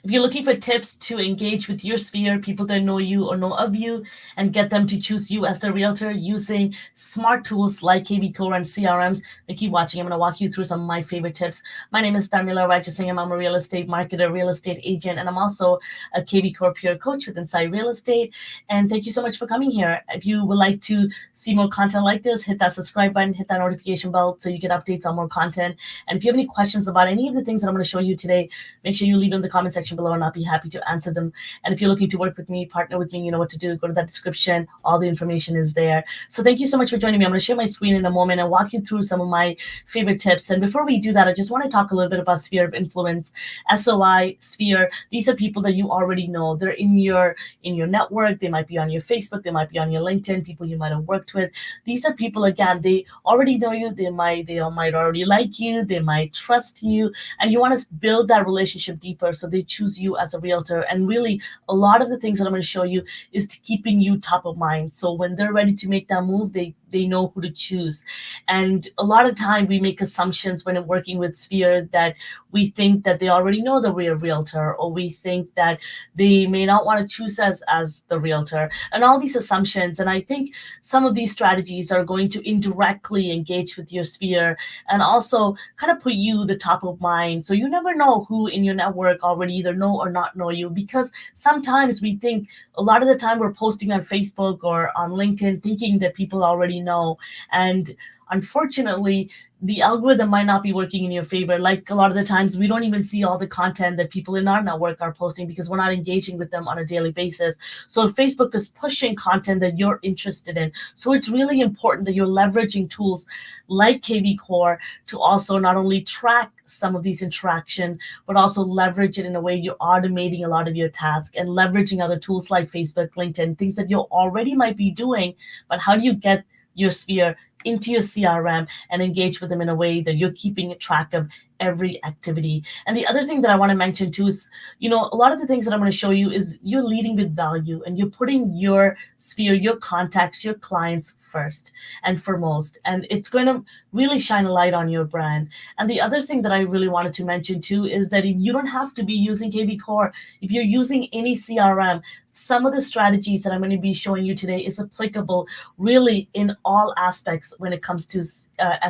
If you're looking for tips to engage with your sphere, people that know you or know of you, and get them to choose you as their realtor using smart tools like kvCORE and CRMs, then keep watching. I'm going to walk you through some of my favorite tips. My name is Tharmila Rajasingam. I'm a real estate marketer, real estate agent, and I'm also a kvCORE peer coach with Inside Real Estate. And thank you so much for coming here. If you would like to see more content like this, hit that subscribe button, hit that notification bell so you get updates on more content. And if you have any questions about any of the things that I'm going to show you today, make sure you leave it in the comment section below and I'll be happy to answer them. And if you're looking to work with me, partner with me, you know what to do. Go to that description. All the information is there. So thank you so much for joining me. I'm going to share my screen in a moment and walk you through some of my favorite tips. And before we do that, I just want to talk a little bit about sphere of influence, SOI, sphere. These are people that you already know. They're in your network. They might be on your Facebook. They might be on your LinkedIn, people you might have worked with. These are people, again, they already know you. They might already like you. They might trust you. And you want to build that relationship deeper so they choose you as a realtor. And really, a lot of the things that I'm going to show you is to keeping you top of mind. So when they're ready to make that move, they know who to choose. And a lot of time we make assumptions when working with sphere that we think that they already know that we're a realtor, or we think that they may not want to choose us as the realtor, and all these assumptions. And I think some of these strategies are going to indirectly engage with your sphere and also kind of put you the top of mind. So you never know who in your network already either know or not know you, because sometimes we think a lot of the time we're posting on Facebook or on LinkedIn thinking that people already know. And unfortunately, the algorithm might not be working in your favor. Like a lot of the times, we don't even see all the content that people in our network are posting because we're not engaging with them on a daily basis. So Facebook is pushing content that you're interested in. So it's really important that you're leveraging tools like kvCORE to also not only track some of these interaction, but also leverage it in a way you're automating a lot of your tasks and leveraging other tools like Facebook, LinkedIn, things that you already might be doing. But how do you get your sphere into your CRM and engage with them in a way that you're keeping track of every activity? And the other thing that I want to mention too is, a lot of the things that I'm going to show you is you're leading with value and you're putting your sphere, your contacts, your clients first and foremost. And it's going to really shine a light on your brand. And the other thing that I really wanted to mention too is that you don't have to be using kvCORE. If you're using any CRM, some of the strategies that I'm going to be showing you today is applicable really in all aspects when it comes to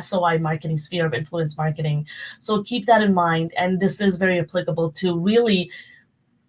SOI marketing, sphere of influence marketing. So keep that in mind. And this is very applicable to really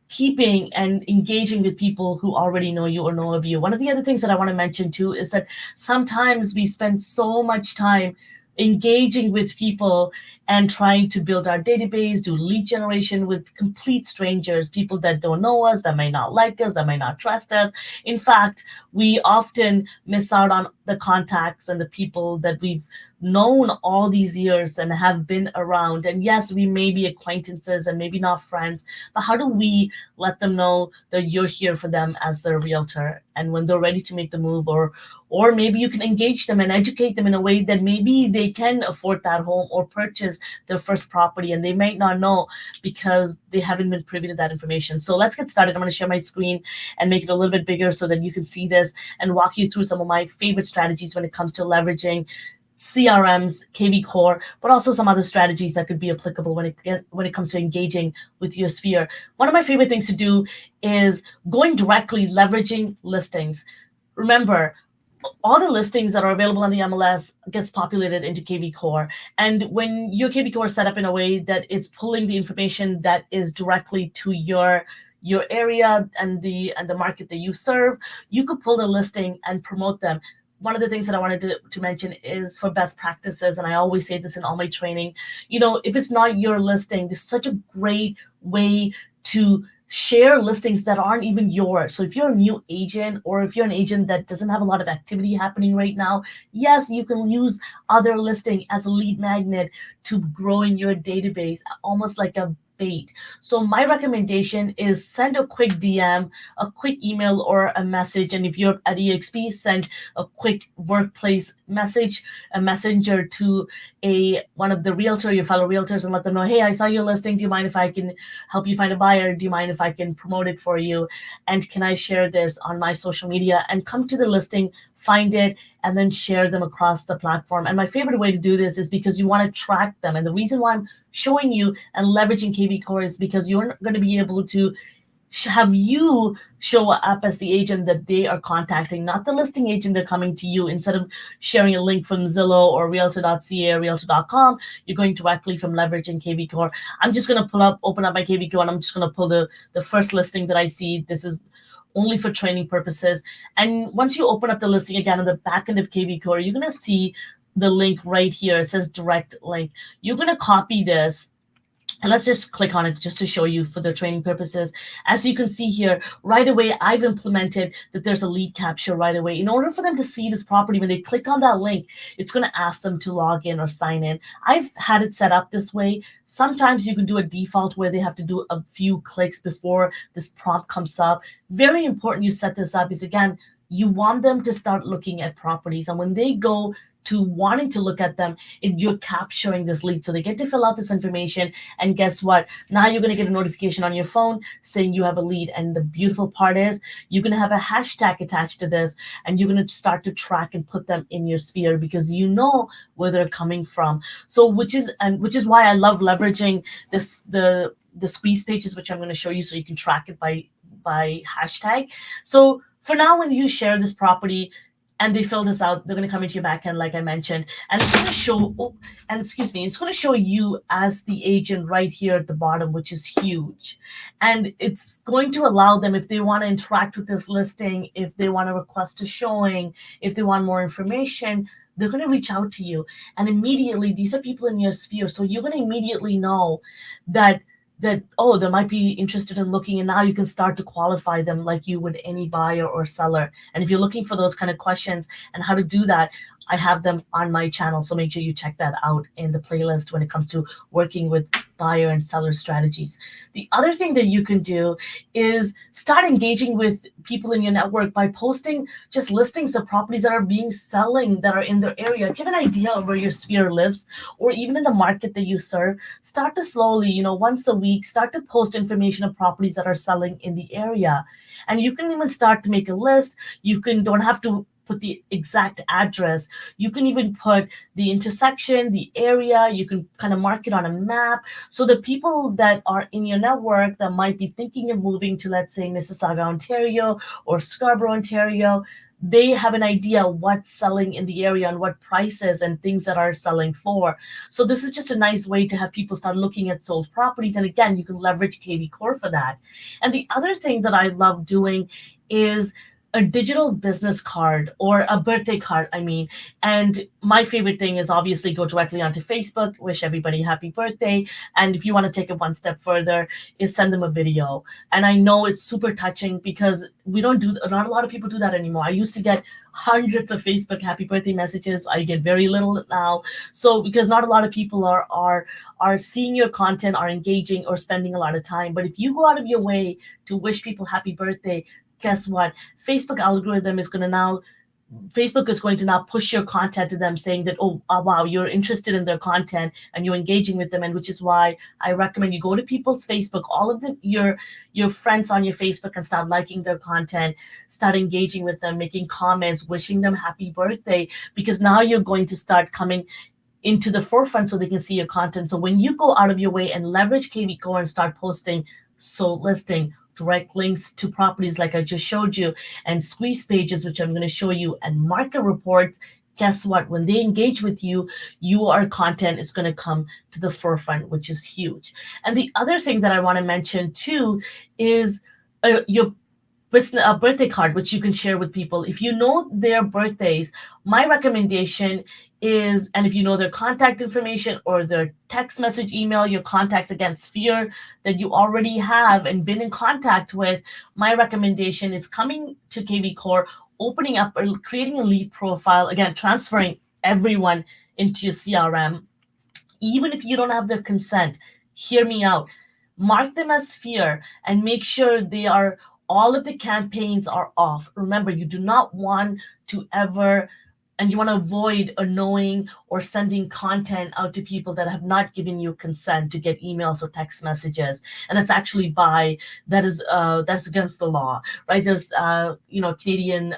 keeping and engaging with people who already know you or know of you. One of the other things that I want to mention too is that sometimes we spend so much time engaging with people and trying to build our database, do lead generation with complete strangers, people that don't know us, that may not like us, that may not trust us. In fact, we often miss out on the contacts and the people that we've known all these years and have been around. And yes, we may be acquaintances and maybe not friends, but how do we let them know that you're here for them as their realtor? And when they're ready to make the move, or maybe you can engage them and educate them in a way that maybe they can afford that home or purchase their first property, and they might not know because they haven't been privy to that information. So let's get started. I'm going to share my screen and make it a little bit bigger so that you can see this and walk you through some of my favorite strategies when it comes to leveraging CRMs, kvCORE, but also some other strategies that could be applicable when it comes to engaging with your sphere. One of my favorite things to do is going directly, leveraging listings. Remember, all the listings that are available on the MLS gets populated into kvCORE. And when your kvCORE is set up in a way that it's pulling the information that is directly to your area and the market that you serve, you could pull the listing and promote them. One of the things that I wanted to mention is for best practices, and I always say this in all my training, if it's not your listing, this is such a great way to share listings that aren't even yours. So if you're a new agent, or if you're an agent that doesn't have a lot of activity happening right now, yes, you can use other listing as a lead magnet to grow in your database, almost like a bait. So my recommendation is send a quick DM, a quick email, or a message. And if you're at EXP, send a quick workplace message, a messenger to one of the your fellow realtors, and let them know, hey, I saw your listing. Do you mind if I can help you find a buyer? Do you mind if I can promote it for you? And can I share this on my social media? And come to the listing find it, and then share them across the platform. And my favorite way to do this is because you want to track them. And the reason why I'm showing you and leveraging kvCORE is because you're going to be able to have you show up as the agent that they are contacting, not the listing agent. They're coming to you. Instead of sharing a link from Zillow or Realtor.ca or Realtor.com, you're going directly from leveraging kvCORE. I'm just going to open up my kvCORE, and I'm just going to pull the first listing that I see. This is only for training purposes. And once you open up the listing again on the back end of kvCORE, you're going to see the link right here. It says direct link. You're going to copy this. And let's just click on it just to show you for the training purposes. As you can see here, right away, I've implemented that there's a lead capture right away. In order for them to see this property, when they click on that link, it's going to ask them to log in or sign in. I've had it set up this way. Sometimes you can do a default where they have to do a few clicks before this prompt comes up. Very important you set this up is, again, you want them to start looking at properties. And when they go to wanting to look at them, you're capturing this lead. So they get to fill out this information. And guess what? Now you're going to get a notification on your phone saying you have a lead. And the beautiful part is you're going to have a hashtag attached to this, and you're going to start to track and put them in your sphere because you know where they're coming from. So which is why I love leveraging the squeeze pages, which I'm going to show you so you can track it by hashtag. So for now, when you share this property, and they fill this out, they're going to come into your backend, like I mentioned, and it's going to show, it's going to show you as the agent right here at the bottom, which is huge. And it's going to allow them, if they want to interact with this listing, if they want to request a showing, if they want more information, they're going to reach out to you. And immediately, these are people in your sphere. So you're going to immediately know that oh, they might be interested in looking, and now you can start to qualify them like you would any buyer or seller. And if you're looking for those kind of questions and how to do that, I have them on my channel. So make sure you check that out in the playlist when it comes to working with buyer and seller strategies. The other thing that you can do is start engaging with people in your network by posting just listings of properties that are selling that are in their area. If you have an idea of where your sphere lives, or even in the market that you serve, start to slowly, once a week, start to post information of properties that are selling in the area. And you can even start to make a list. Don't have to put the exact address. You can even put the intersection, the area. You can kind of mark it on a map. So the people that are in your network that might be thinking of moving to, let's say, Mississauga, Ontario, or Scarborough, Ontario, they have an idea what's selling in the area and what prices and things that are selling for. So this is just a nice way to have people start looking at sold properties. And again, you can leverage kvCORE for that. And the other thing that I love doing is a digital business card, or a birthday card, And my favorite thing is obviously go directly onto Facebook, wish everybody happy birthday. And if you want to take it one step further, is send them a video. And I know it's super touching because not a lot of people do that anymore. I used to get hundreds of Facebook happy birthday messages. I get very little now. So because not a lot of people are seeing your content, are engaging, or spending a lot of time. But if you go out of your way to wish people happy birthday, guess what? Facebook is going to now push your content to them, saying that, oh, wow, you're interested in their content and you're engaging with them. And which is why I recommend you go to people's Facebook, all of your friends on your Facebook, and start liking their content, start engaging with them, making comments, wishing them happy birthday, because now you're going to start coming into the forefront so they can see your content. So when you go out of your way and leverage kvCORE and start posting sold listing, direct links to properties like I just showed you, and squeeze pages, which I'm going to show you, and market reports, guess what? When they engage with you, your content is going to come to the forefront, which is huge. And the other thing that I want to mention too is your birthday card, which you can share with people. If you know their birthdays, my recommendation is, and if you know their contact information or their text message, email, your contacts, again, sphere that you already have and been in contact with, my recommendation is coming to kvCORE, opening up or creating a lead profile, again, transferring everyone into your CRM. Even if you don't have their consent, hear me out. Mark them as sphere and make sure all of the campaigns are off. Remember, you do not want to ever, and you want to avoid annoying or sending content out to people that have not given you consent to get emails or text messages. And that's actually that's against the law, right? There's, Canadian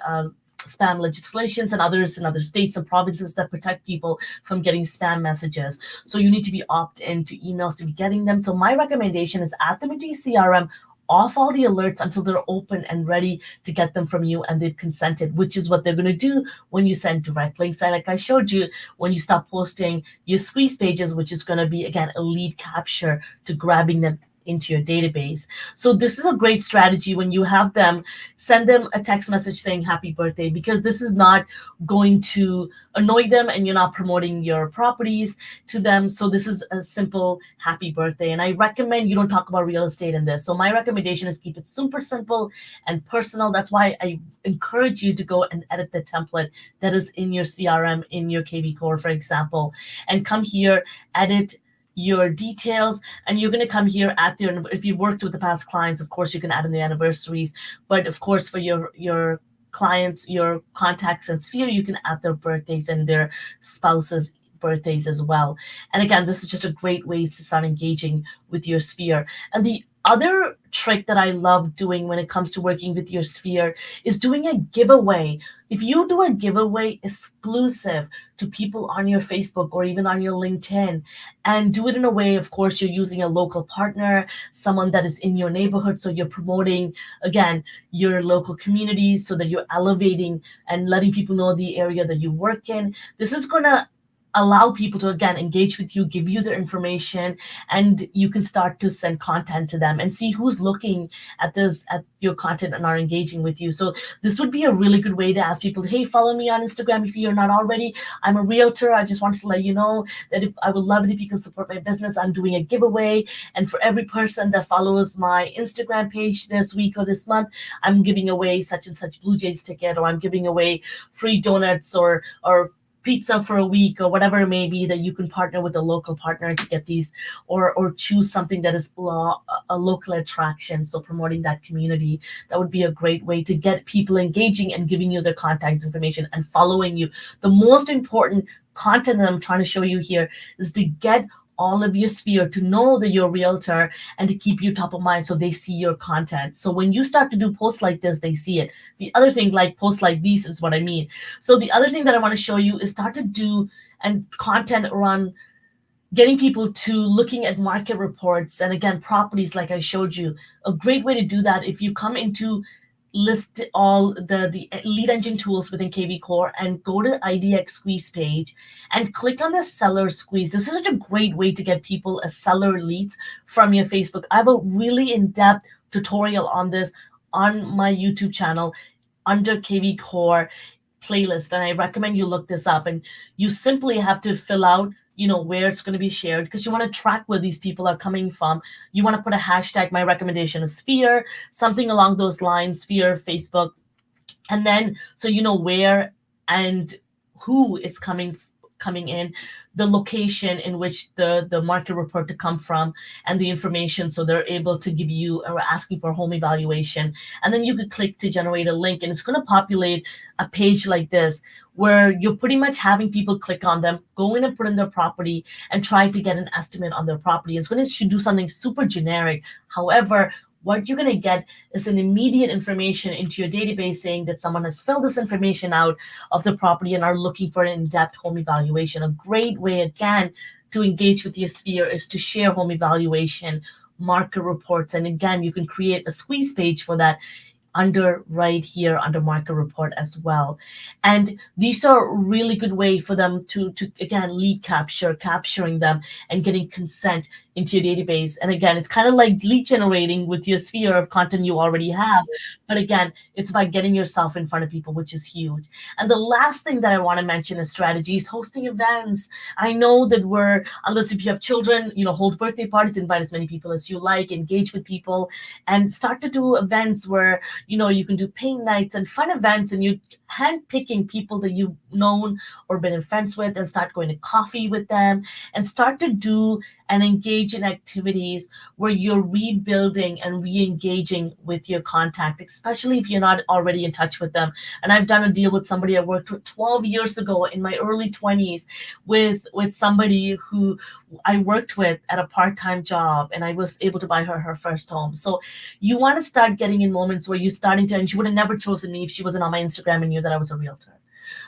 spam legislations and others in other states and provinces that protect people from getting spam messages. So you need to be opt in to emails to be getting them. So my recommendation is add them into your CRM, off all the alerts until they're open and ready to get them from you and they've consented, which is what they're going to do when you send direct links. And like I showed you, when you start posting your squeeze pages, which is going to be, again, a lead capture to grabbing them into your database. So this is a great strategy. When you have them, send them a text message saying happy birthday, because this is not going to annoy them and you're not promoting your properties to them. So this is a simple happy birthday. And I recommend you don't talk about real estate in this. So my recommendation is keep it super simple and personal. That's why I encourage you to go and edit the template that is in your CRM, in your kvCORE, for example, and come here, edit your details, and you're going to come here at their, if you worked with the past clients, of course you can add in the anniversaries, but of course for your clients, your contacts and sphere, you can add their birthdays and their spouses birthdays as well. And again, this is just a great way to start engaging with your sphere. And the other trick that I love doing when it comes to working with your sphere is doing a giveaway. If you do a giveaway exclusive to people on your Facebook or even on your LinkedIn, and do it in a way, of course, you're using a local partner, someone that is in your neighborhood. So you're promoting, again, your local community so that you're elevating and letting people know the area that you work in. This is going to allow people to, again, engage with you, give you their information, and you can start to send content to them and see who's looking at your content and are engaging with you. So this would be a really good way to ask people, hey, follow me on Instagram if you're not already. I'm a realtor. I just wanted to let you know that if I would love it if you can support my business. I'm doing a giveaway, and for every person that follows my Instagram page this week or this month, I'm giving away such and such Blue Jays ticket, or I'm giving away free donuts or pizza for a week, or whatever it may be, that you can partner with a local partner to get these, or choose something that is a local attraction. So promoting that community, that would be a great way to get people engaging and giving you their contact information and following you. The most important content that I'm trying to show you here is to get all of your sphere to know that you're a realtor and to keep you top of mind so they see your content. So when you start to do posts like this, they see it. The other thing, like posts like these, is what I mean. So the other thing that I want to show you is start to do and content around getting people to looking at market reports and, again, properties like I showed you. A great way to do that, if you come into list all the lead engine tools within kvCORE and go to IDX squeeze page and click on the seller squeeze. This is such a great way to get people as seller leads from your Facebook. I have a really in-depth tutorial on this on my YouTube channel under kvCORE playlist, and I recommend you look this up. And you simply have to fill out where it's going to be shared, because you want to track where these people are coming from. You want to put a hashtag. My recommendation is sphere, something along those lines, sphere Facebook, and then so you know where and who is coming in, the location in which the market report to come from, and the information, so they're able to give you or asking for a home evaluation. And then you could click to generate a link, and it's going to populate a page like this where you're pretty much having people click on them, go in and put in their property and try to get an estimate on their property. It's going to do something super generic. However, what you're going to get is an immediate information into your database saying that someone has filled this information out of the property and are looking for an in-depth home evaluation. A great way, again, to engage with your sphere is to share home evaluation, market reports. And again, you can create a squeeze page for that right here under market report as well. And these are a really good way for them to again, lead capturing them and getting consent into your database. And again, it's kind of like lead generating with your sphere of content you already have. But again, it's about getting yourself in front of people, which is huge. And the last thing that I want to mention is strategies, hosting events. I know that unless if you have children, hold birthday parties, invite as many people as you like, engage with people, and start to do events where, you can do paint nights and fun events, and you handpicking people that you've known or been friends with, and start going to coffee with them and start to do and engage in activities where you're rebuilding and re-engaging with your contact, especially if you're not already in touch with them. And I've done a deal with somebody I worked with 12 years ago in my early 20s with somebody who I worked with at a part-time job, and I was able to buy her first home. So you want to start getting in moments where you're starting to, and she would have never chosen me if she wasn't on my Instagram and knew that I was a realtor.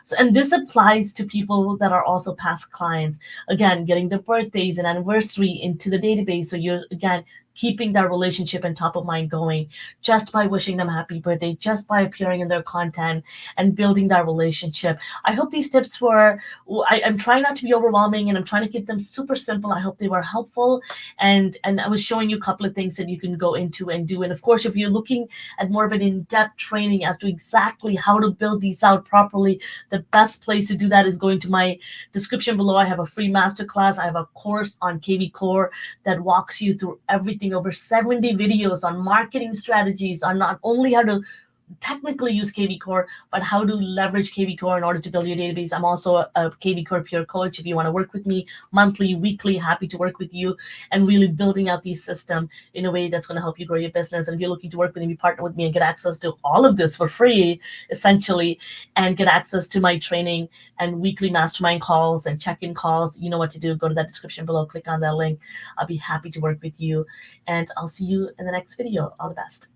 So, and this applies to people that are also past clients. Again, getting their birthdays and anniversary into the database. So you're, again, keeping that relationship and top of mind going just by wishing them happy birthday, just by appearing in their content and building that relationship. I hope these tips were, I'm trying not to be overwhelming, and I'm trying to keep them super simple. I hope they were helpful. And I was showing you a couple of things that you can go into and do. And of course, if you're looking at more of an in-depth training as to exactly how to build these out properly, the best place to do that is going to my description below. I have a free masterclass. I have a course on kvCORE that walks you through everything, over 70 videos on marketing strategies, on not only how to technically use kvCORE, but how to leverage kvCORE in order to build your database. I'm also a kvCORE peer coach. If you want to work with me monthly, weekly, happy to work with you and really building out these systems in a way that's going to help you grow your business. And if you're looking to work with me, partner with me and get access to all of this for free, essentially, and get access to my training and weekly mastermind calls and check-in calls, you know what to do. Go to that description below, click on that link. I'll be happy to work with you, and I'll see you in the next video. All the best.